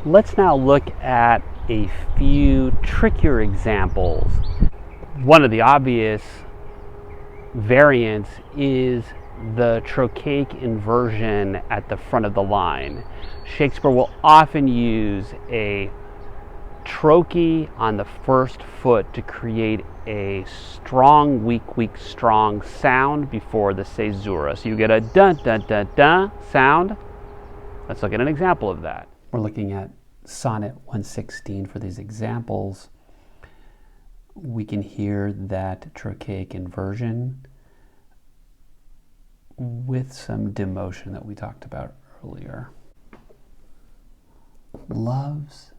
Let's now look at a few trickier examples. One of the obvious variants is the trochaic inversion at the front of the line. Shakespeare will often use a trochee on the first foot to create a strong, weak, weak, strong sound before the caesura. So you get a dun, dun, dun, dun sound. Let's look at an example of that. We're looking at Sonnet 116 for these examples. We can hear that trochaic inversion with some demotion that we talked about earlier. Love's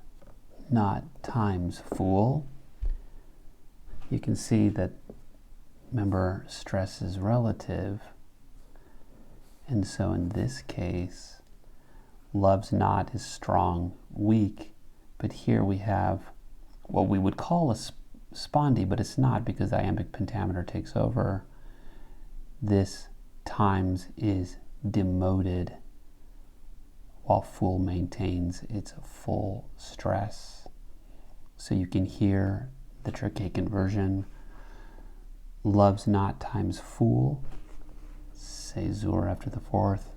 not time's fool. You can see that, remember, stress is relative. And so in this case, love's not is strong, weak, but here we have what we would call a spondy, but it's not because the iambic pentameter takes over. This times is demoted while fool maintains its full stress. So you can hear the trochaic inversion. Love's not times fool, caesura after the fourth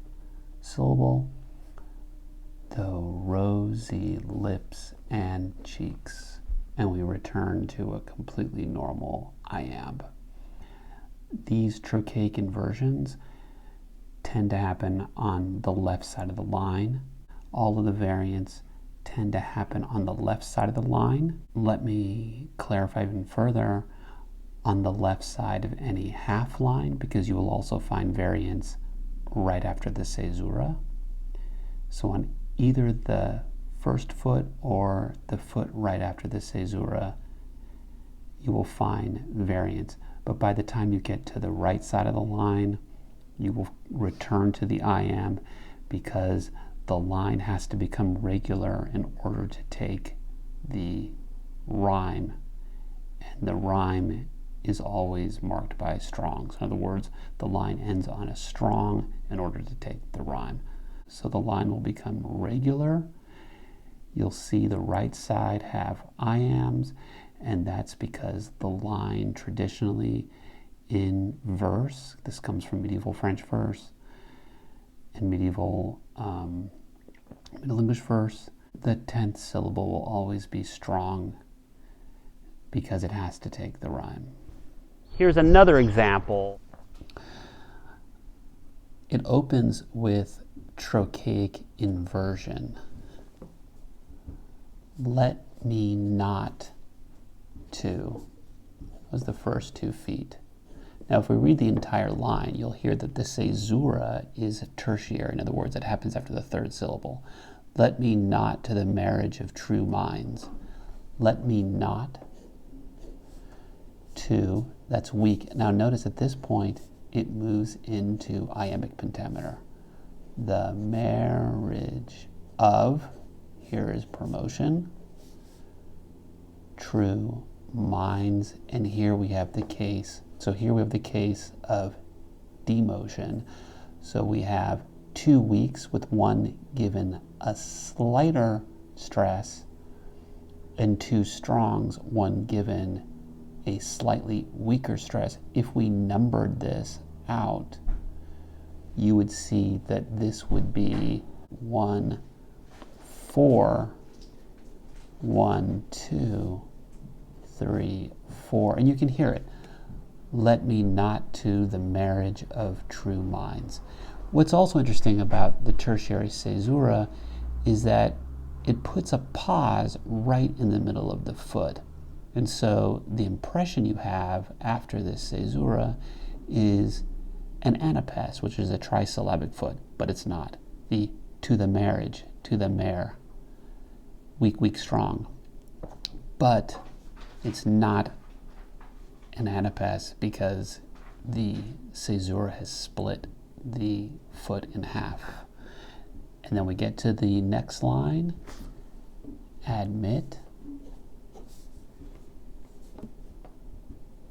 syllable. Though rosy lips and cheeks, and we return to a completely normal iamb. These trochaic inversions tend to happen on the left side of the line. All of the variants tend to happen on the left side of the line. Let me clarify even further, on the left side of any half line, because you will also find variants right after the caesura. So on either the first foot or the foot right after the caesura, you will find variants. But by the time you get to the right side of the line, you will return to the iamb because the line has to become regular in order to take the rhyme. And the rhyme is always marked by strong. So in other words, the line ends on a strong in order to take the rhyme. So the line will become regular. You'll see the right side have iambs, and that's because the line traditionally in verse, this comes from medieval French verse and medieval Middle English verse, the 10th syllable will always be strong because it has to take the rhyme. Here's another example. It opens with trochaic inversion. Let me not to was the first 2 feet. Now if we read the entire line, you'll hear that the caesura is tertiary. In other words, it happens after the 3rd syllable. Let me not to the marriage of true minds. Let me not to, that's weak. Now notice at this point, it moves into iambic pentameter. The marriage of, here is promotion, true minds, and here we have the case. So here we have the case of demotion. So we have 2 weaks with one given a slighter stress and 2 strongs, one given a slightly weaker stress. If we numbered this out, you would see that this would be 1, 4, 1, 2, 3, 4, and you can hear it. Let me not to the marriage of true minds. What's also interesting about the tertiary caesura is that it puts a pause right in the middle of the foot. And so the impression you have after this caesura is an anapes, which is a trisyllabic foot, but it's not. The to the marriage, to the mare, weak, weak, strong. But it's not an anapes because the caesura has split the foot in half. And then we get to the next line, admit,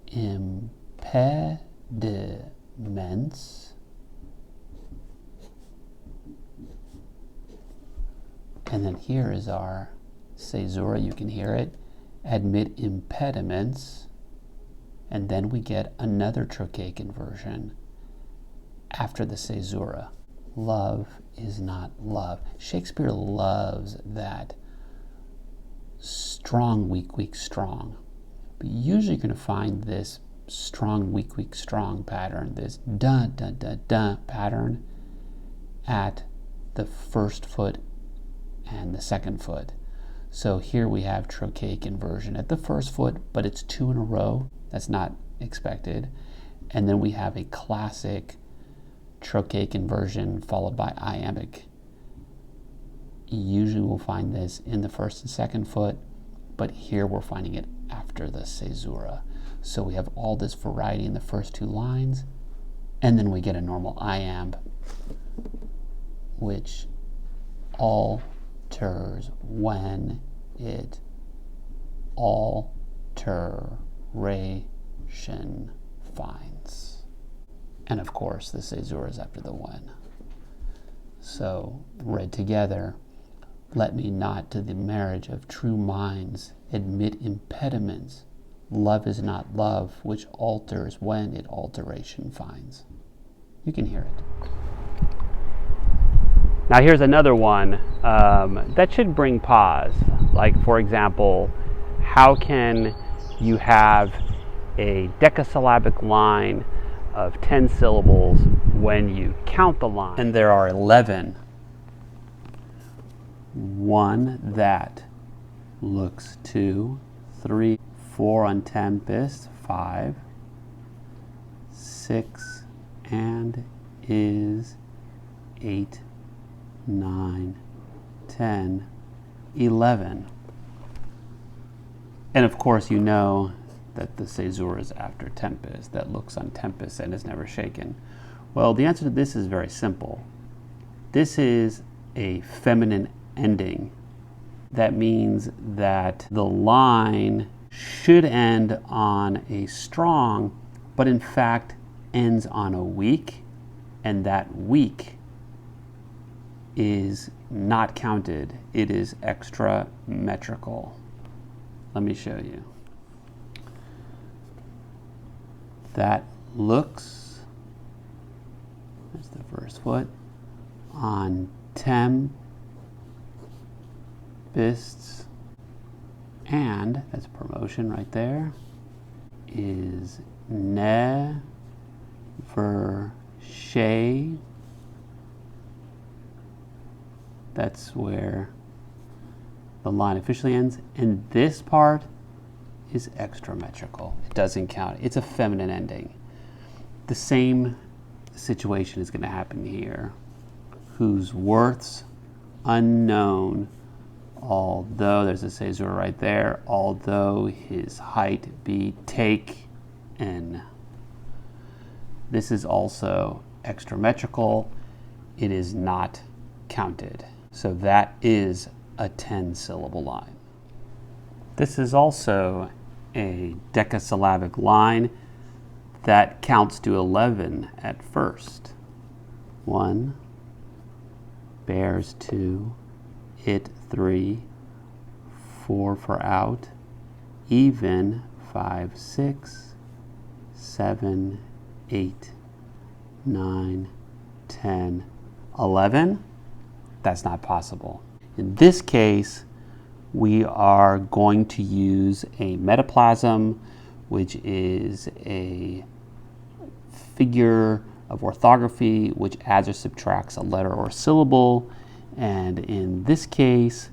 impediments, and And then here is our caesura, you can hear it. Admit impediments. And then we get another trochaic inversion after the caesura. Love is not love. Shakespeare loves that strong, weak, weak, strong. But usually you're going to find this strong, weak, weak, strong pattern, this da, da, da, da pattern at the first foot and the second foot. So here we have trochaic inversion at the first foot, but it's 2 in a row. That's not expected. And then we have a classic trochaic inversion followed by iambic. Usually we'll find this in the first and second foot, but here we're finding it after the caesura. So we have all this variety in the first 2 lines, and then we get a normal iamb, which alters when it alteration finds. And of course, the caesura is after the when. So, read together, let me not to the marriage of true minds admit impediments. Love is not love, which alters when it alteration finds. You can hear it. Now here's another one that should bring pause. Like, for example, how can you have a decasyllabic line of 10 syllables when you count the line? And there are 11. One that looks 2, 3, 4 on tempest, 5, 6, and is 8, 9, 10, 11. And of course you know that the caesura is after tempest, that looks on tempest and is never shaken. Well, the answer to this is very simple. This is a feminine ending. That means that the line should end on a strong, but in fact ends on a weak, and that weak is not counted. It is extra metrical. Let me show you. That looks, there's the first foot, on tempests, and that's promotion right there, is never shay. That's where the line officially ends, and this part is extrametrical. It doesn't count. It's a feminine ending. The same situation is going to happen here. Whose worth's unknown, although there's a caesura right there, although his height be taken. This is also extrametrical. It is not counted. So that is a 10-syllable line. This is also a decasyllabic line that counts to 11 at first. 1, bears 2, it 3, 4 for out, even 5, 6, 7, 8, 9, 10, 11. That's not possible. In this case, we are going to use a metaplasm, which is a figure of orthography which adds or subtracts a letter or syllable. And in this case,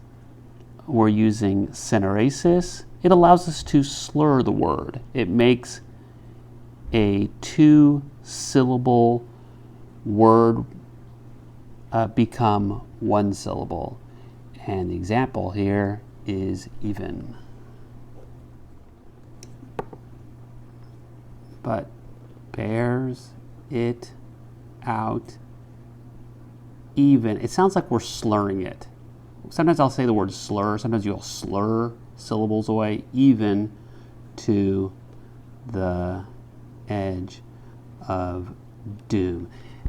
we're using syneresis. It allows us to slur the word. It makes a 2-syllable word become 1 syllable. And the example here is even. But bears it out even. It sounds like we're slurring it. Sometimes I'll say the word slur. Sometimes you'll slur syllables away, even to the edge of doom.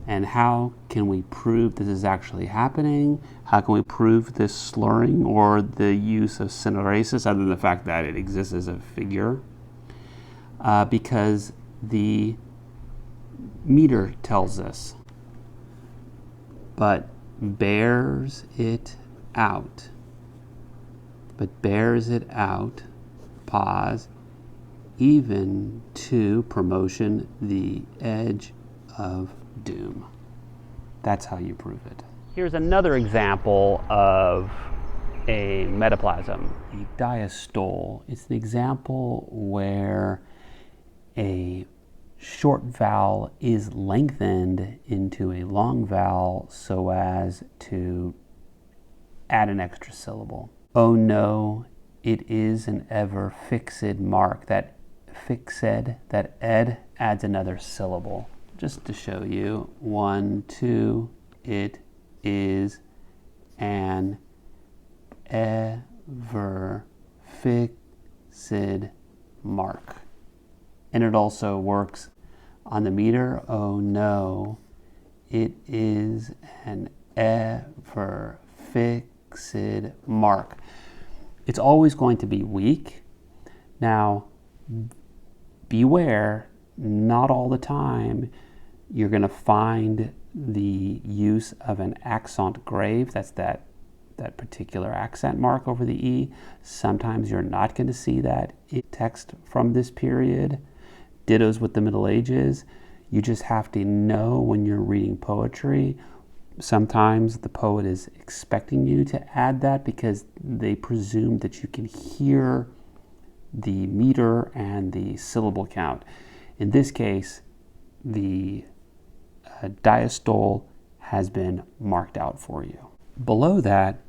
And how can we prove this is actually happening? How can we prove this slurring or the use of synorasis other than the fact that it exists as a figure? Because the meter tells us, but bears it out. But bears it out, pause, even to promotion the edge of doom. That's how you prove it. Here's another example of a metaplasm. The diastole. It's an example where a short vowel is lengthened into a long vowel so as to add an extra syllable. Oh no, it is an ever fixed mark. That fixed, that ed adds another syllable. Just to show you, 1, 2, it is an ever fixed mark. And it also works on the meter. Oh no, it is an ever fixed mark. It's always going to be weak. Now, beware, not all the time you're going to find the use of an accent grave. That's that particular accent mark over the E. Sometimes you're not going to see that in text from this period. Dittos with the Middle Ages. You just have to know when you're reading poetry. Sometimes the poet is expecting you to add that because they presume that you can hear the meter and the syllable count. In this case, the diastole has been marked out for you. Below that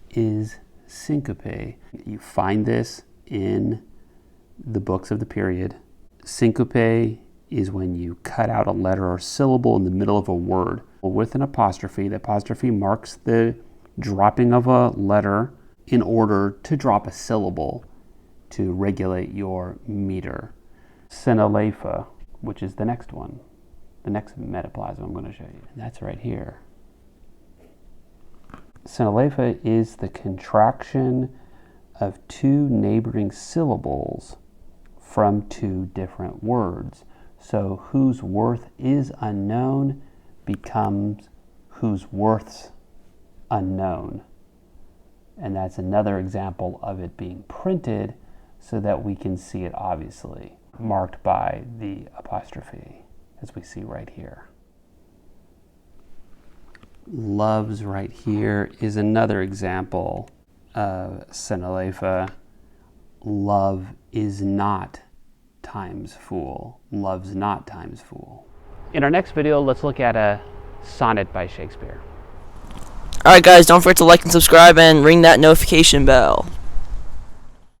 is syncope. You find this in the books of the period. Syncope is when you cut out a letter or syllable in the middle of a word with an apostrophe. The apostrophe marks the dropping of a letter in order to drop a syllable to regulate your meter. Synaleipha, which is the next one, the next metaplasm I'm going to show you. And that's right here. Synaleipha is the contraction of two neighboring syllables from two different words. So whose worth is unknown becomes whose worth's unknown. And that's another example of it being printed so that we can see it obviously, marked by the apostrophe, as we see right here. Loves right here is another example of Synaleipha. Love is not times fool. Love's not times fool. In our next video, let's look at a sonnet by Shakespeare. Alright guys, don't forget to like and subscribe and ring that notification bell.